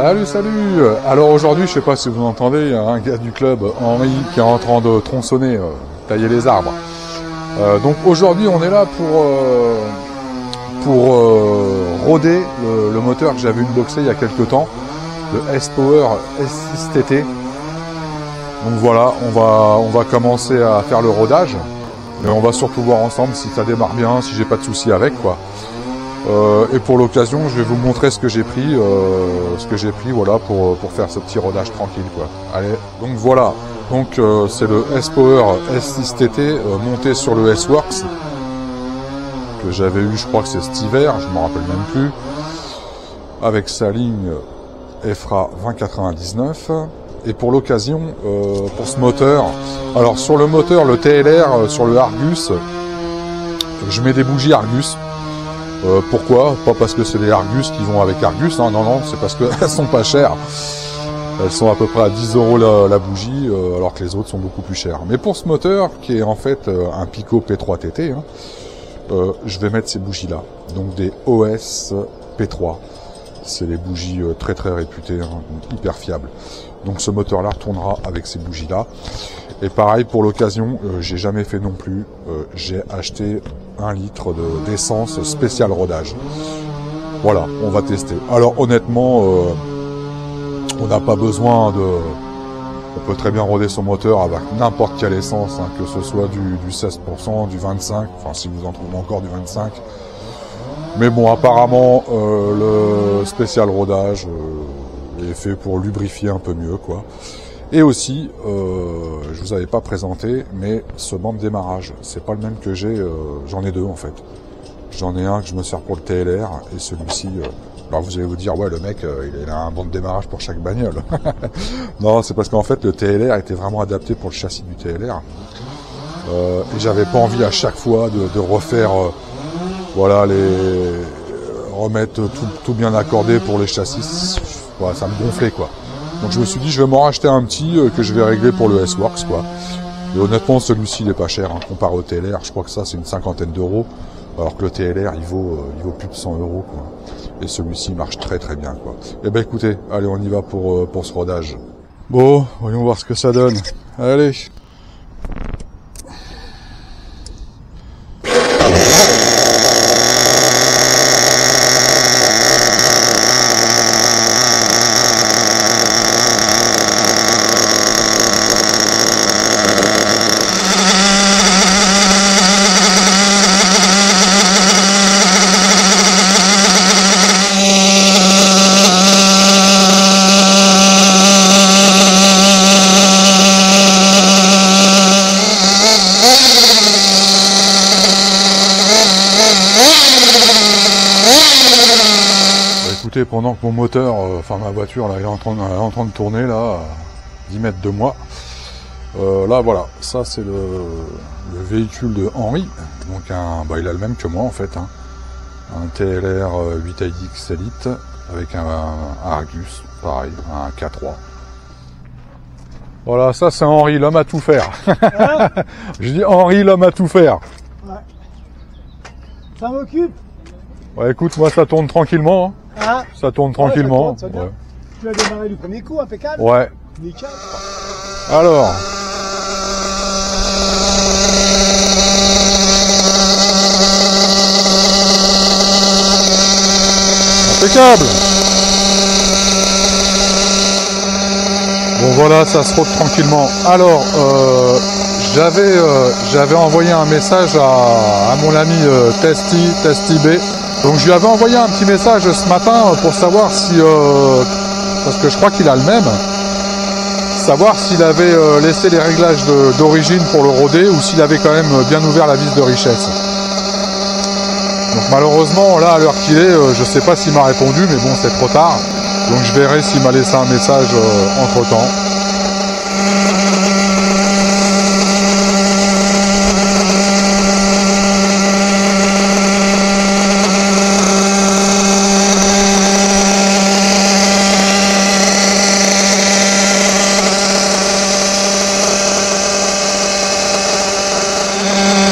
Salut, salut. Alors aujourd'hui, je sais pas si vous entendez, il y a un gars du club, Henri, qui est en train de tronçonner, tailler les arbres. Donc aujourd'hui, on est là pour roder le moteur que j'avais unboxé il y a quelques temps, le S-Power S6TT. Donc voilà, on va commencer à faire le rodage, mais on va surtout voir ensemble si ça démarre bien, si j'ai pas de soucis avec, quoi. Et pour l'occasion, je vais vous montrer ce que j'ai pris, voilà, pour faire ce petit rodage tranquille, quoi. Allez, donc voilà, donc c'est le S-Power S6TT monté sur le S-Works que j'avais eu, je crois que c'est cet hiver, je me rappelle même plus, avec sa ligne EFRA 2099. Et pour l'occasion, pour ce moteur, alors sur le moteur, le TLR, sur le Argus, je mets des bougies Argus. Pourquoi? Pas parce que c'est les Argus qui vont avec Argus, hein, non, c'est parce qu'elles sont pas chères. Elles sont à peu près à 10 € la bougie, alors que les autres sont beaucoup plus chères. Mais pour ce moteur, qui est en fait un Pico P3TT, hein, je vais mettre ces bougies-là. Donc des OS P3. C'est des bougies très très réputées, hein, hyper fiables. Donc ce moteur-là tournera avec ces bougies-là. Et pareil, pour l'occasion, j'ai jamais fait non plus, j'ai acheté 1 litre d'essence spéciale rodage. Voilà, on va tester. Alors honnêtement, on n'a pas besoin de... On peut très bien roder son moteur avec n'importe quelle essence, hein, que ce soit du 16%, du 25%, enfin si vous en trouvez encore du 25%. Mais bon, apparemment, le spécial rodage est fait pour lubrifier un peu mieux, quoi. Et aussi, je vous avais pas présenté, mais ce banc de démarrage, c'est pas le même que j'ai, j'en ai deux en fait. J'en ai un que je me sers pour le TLR, et celui-ci, alors vous allez vous dire, ouais le mec, il a un banc de démarrage pour chaque bagnole. Non, c'est parce qu'en fait le TLR était vraiment adapté pour le châssis du TLR. Et j'avais pas envie à chaque fois de refaire, voilà, remettre tout bien accordé pour les châssis. Voilà, ça me gonflait, quoi. Donc je me suis dit, je vais m'en racheter un petit que je vais régler pour le S-Works, quoi. Et honnêtement, celui-ci, il est pas cher, hein, comparé au TLR. Je crois que ça, c'est une 50aine d'euros, alors que le TLR, il vaut plus de 100 €, quoi. Et celui-ci marche très très bien, quoi. Eh ben écoutez, allez, on y va pour ce rodage. Bon, voyons voir ce que ça donne. Allez. Écoutez, pendant que mon moteur, enfin ma voiture là, est en train de tourner là, à 10 mètres de moi, là voilà, ça c'est le véhicule de Henri, donc il a le même que moi en fait, hein, un TLR 8iX Elite avec un Argus, pareil, un K3. Voilà, ça c'est Henri, l'homme à tout faire. Je dis Henri, l'homme à tout faire. Ouais. Ça m'occupe. Ouais, écoute, moi ça tourne tranquillement. Hein. Ah. Ça tourne tranquillement. Ça tourne, ouais. Tu as démarré du premier coup, impeccable. Ouais. Nickel. Alors. Impeccable. Bon voilà, ça se rôde tranquillement. Alors, j'avais envoyé un message à mon ami Testy B. Donc je lui avais envoyé un petit message ce matin pour savoir si, parce que je crois qu'il a le même, savoir s'il avait laissé les réglages d'origine pour le roder ou s'il avait quand même bien ouvert la vis de richesse. Donc malheureusement, là à l'heure qu'il est, je sais pas s'il m'a répondu, mais bon c'est trop tard. Donc je verrai s'il m'a laissé un message entre temps.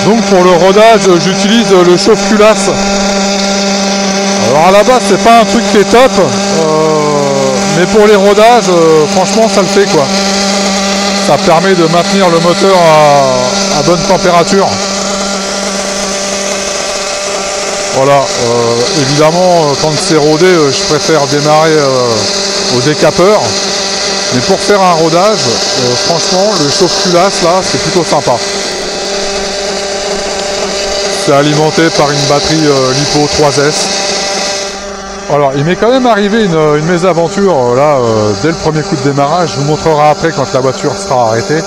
Donc pour le rodage, j'utilise le chauffe-culasse. Alors à la base, c'est pas un truc qui est top, Mais pour les rodages, franchement, ça le fait quoi. Ça permet de maintenir le moteur à bonne température. Voilà, évidemment, quand c'est rodé, je préfère démarrer au décapeur. Mais pour faire un rodage, franchement, le chauffe-culasse là, c'est plutôt sympa. C'est alimenté par une batterie LiPo 3S. Alors, il m'est quand même arrivé une mésaventure là dès le premier coup de démarrage. Je vous montrerai après quand la voiture sera arrêtée.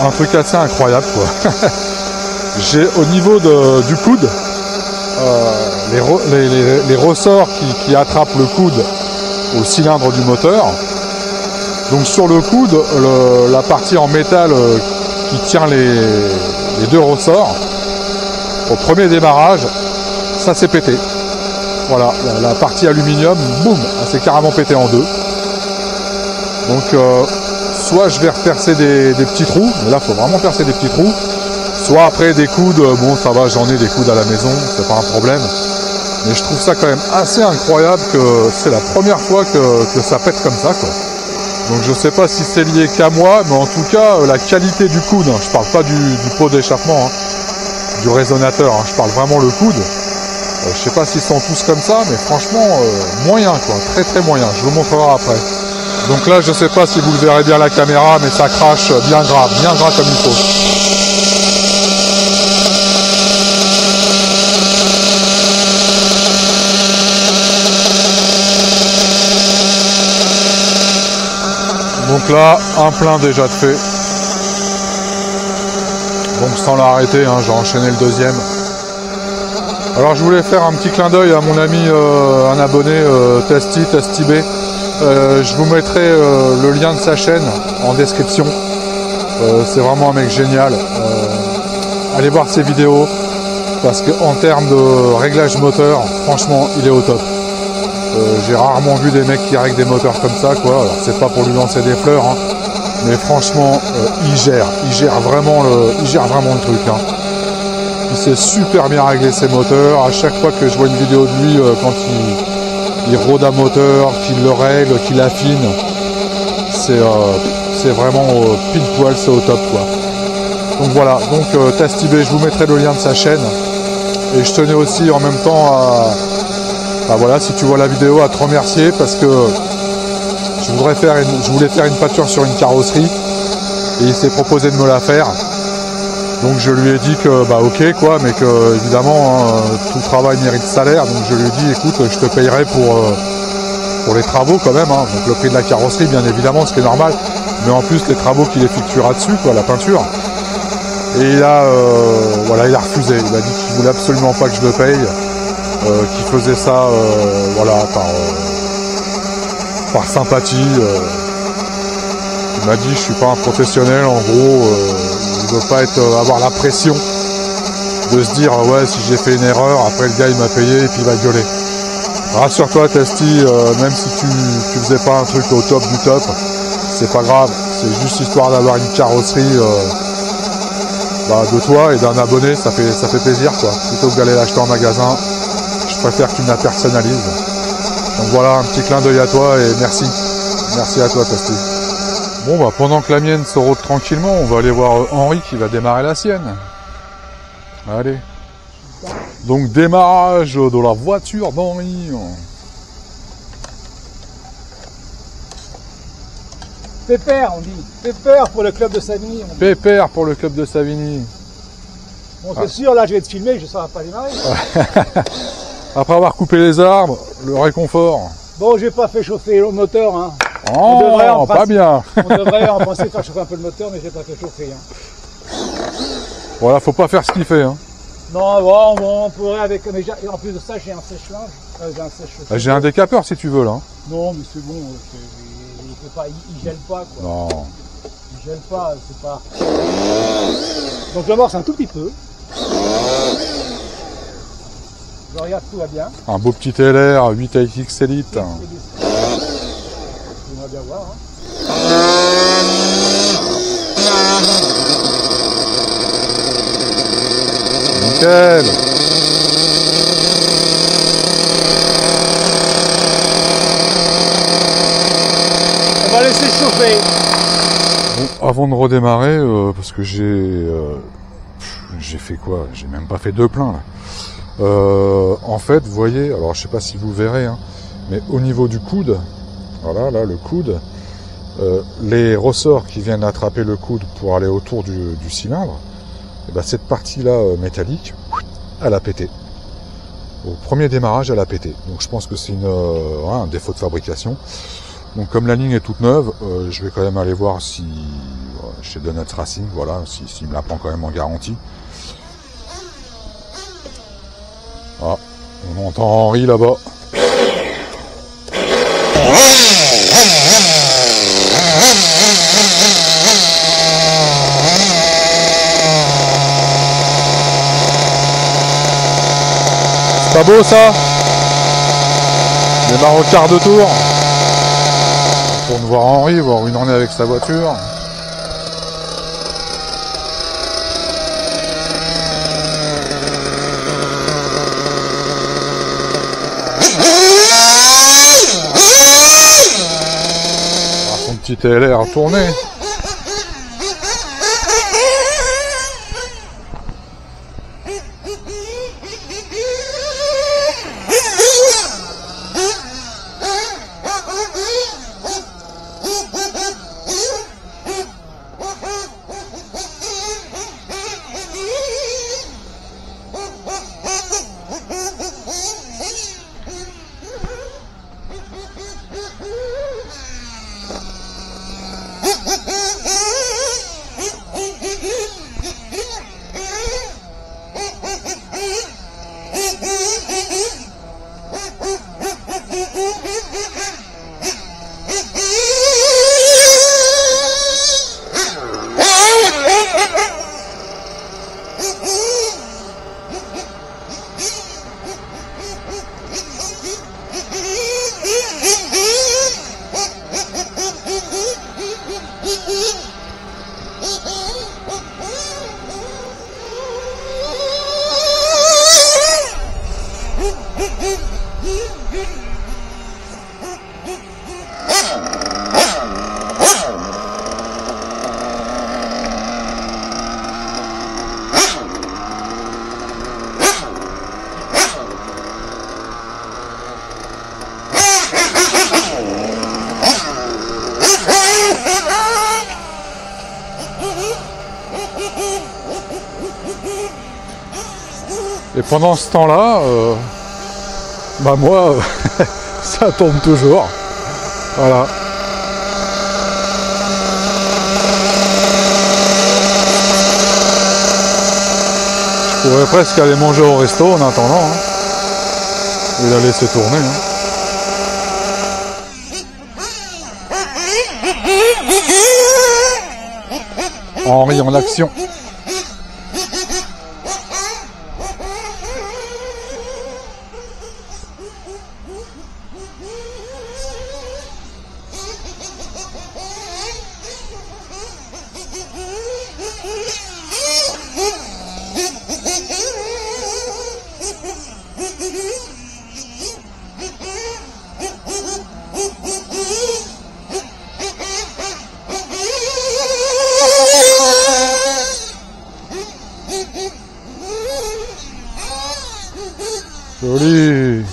Un truc assez incroyable quoi. J'ai au niveau du coude les ressorts qui attrapent le coude au cylindre du moteur. Donc sur le coude, la partie en métal qui tient les deux ressorts, au premier démarrage, ça s'est pété. Voilà, la partie aluminium, boum, elle s'est carrément pétée en deux. Donc soit je vais repercer des petits trous, mais là il faut vraiment percer des petits trous, soit après des coudes, bon ça va, j'en ai des coudes à la maison, c'est pas un problème. Mais je trouve ça quand même assez incroyable que c'est la première fois que ça pète comme ça quoi. Donc je sais pas si c'est lié qu'à moi, mais en tout cas la qualité du coude, hein, je parle pas du pot d'échappement, hein, du résonateur, hein, je parle vraiment le coude. Je sais pas s'ils sont tous comme ça, mais franchement moyen quoi, très très moyen, je vous montrerai après. Donc là je sais pas si vous le verrez bien à la caméra, mais ça crache bien gras comme il faut. Donc là, un plein déjà de fait. Donc sans l'arrêter, hein, j'ai enchaîné le deuxième. Alors je voulais faire un petit clin d'œil à mon ami, un abonné, Testy B. Je vous mettrai le lien de sa chaîne en description. C'est vraiment un mec génial. Allez voir ses vidéos, parce qu'en termes de réglage moteur, franchement, il est au top. J'ai rarement vu des mecs qui règlent des moteurs comme ça, quoi. Alors c'est pas pour lui lancer des fleurs, hein, mais franchement, il gère vraiment le truc. Hein. Il sait super bien régler ses moteurs. À chaque fois que je vois une vidéo de lui, quand il rôde un moteur, qu'il le règle, qu'il affine, c'est vraiment pile poil, c'est au top, quoi. Donc voilà. Donc Testy B, je vous mettrai le lien de sa chaîne. Et je tenais aussi en même temps à voilà, si tu vois la vidéo, à te remercier parce que je voulais faire une pâture sur une carrosserie et il s'est proposé de me la faire. Donc je lui ai dit que bah ok quoi, mais que évidemment hein, tout travail mérite salaire. Donc je lui ai dit écoute, je te payerai pour les travaux quand même. Hein. Donc le prix de la carrosserie bien évidemment, ce qui est normal, mais en plus les travaux qu'il effectuera dessus, quoi, la peinture. Et il a refusé. Il a dit qu'il voulait absolument pas que je le paye. Qui faisait ça voilà, par sympathie. Il m'a dit je suis pas un professionnel, en gros il veut pas avoir la pression de se dire ouais si j'ai fait une erreur, après le gars il m'a payé et puis il va gueuler. Rassure-toi Testy, même si tu faisais pas un truc au top du top, c'est pas grave, c'est juste histoire d'avoir une carrosserie de toi et d'un abonné, ça fait plaisir quoi, plutôt que d'aller l'acheter en magasin. Je préfère que tu me la personnalises. Donc voilà, un petit clin d'œil à toi et merci. Merci à toi, Testy. Bon, bah pendant que la mienne se rôde tranquillement, on va aller voir Henri qui va démarrer la sienne. Allez. Donc démarrage de la voiture d'Henri. Pépère, on dit. Pépère pour le club de Savigny. Pépère pour le club de Savigny. Bon, c'est sûr, là, je vais te filmer, je ne saurais pas démarrer. Après avoir coupé les arbres, le réconfort. Bon, j'ai pas fait chauffer le moteur, hein. Oh, pas bien. On devrait en penser faire chauffer un peu le moteur, mais j'ai pas fait chauffer. Hein. Voilà, faut pas faire ce qu'il fait. Hein. Non, bon, on pourrait avec. Mais en plus de ça, j'ai un sèche-linge. J'ai un décapeur si tu veux là. Non, mais c'est bon. Il gèle pas, quoi. Non. Il gèle pas, c'est pas. Donc j'amorce un tout petit peu. Je regarde, tout va bien. Un beau petit LR 8AX Elite. On va bien voir. Hein. Nickel. avant de redémarrer, parce que j'ai fait quoi? J'ai même pas fait deux pleins là. En fait, vous voyez, alors je sais pas si vous verrez, hein, mais au niveau du coude, voilà, là le coude, les ressorts qui viennent attraper le coude pour aller autour du cylindre, et ben cette partie-là métallique, elle a pété. Au premier démarrage, elle a pété. Donc je pense que c'est un défaut de fabrication. Donc comme la ligne est toute neuve, je vais quand même aller voir si chez Donuts Racing, voilà, s'il me la prend quand même en garantie. Ah, on entend Henri là-bas. C'est pas beau ça? Démarre au quart de tour. Pour voir Henri, voir où il en est avec sa voiture. Son petit TLR tourné. Et pendant ce temps-là, bah moi, ça tourne toujours. Voilà. Je pourrais presque aller manger au resto en attendant. Hein. Et la laisser tourner. Hein. Henri en action. Joli.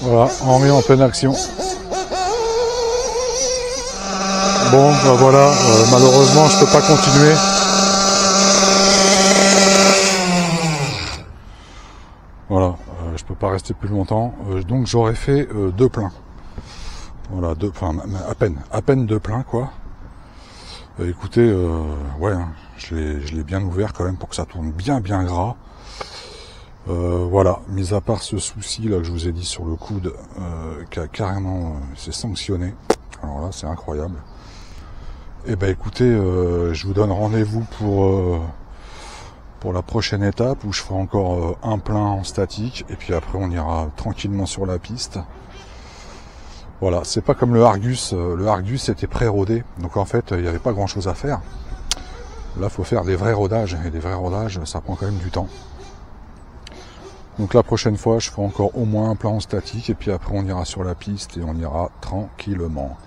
Voilà, Henri en pleine action. Bon, ben voilà, malheureusement je peux pas continuer. Voilà, je peux pas rester plus longtemps. Donc j'aurais fait 2 pleins. Voilà, à peine 2 pleins quoi. Écoutez, ouais, hein, je l'ai bien ouvert quand même pour que ça tourne bien gras. Voilà, mis à part ce souci là que je vous ai dit sur le coude, qui a carrément c'est sanctionné. Alors là, c'est incroyable. Et ben écoutez, je vous donne rendez-vous pour la prochaine étape où je ferai encore un plein en statique et puis après on ira tranquillement sur la piste. Voilà, c'est pas comme le Argus. Le Argus était pré-rodé, donc en fait il n'y avait pas grand chose à faire. Là, faut faire des vrais rodages et des vrais rodages, ça prend quand même du temps. Donc la prochaine fois, je ferai encore au moins un plein en statique et puis après on ira sur la piste et on ira tranquillement.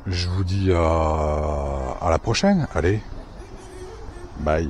Je vous dis à la prochaine. Allez, bye.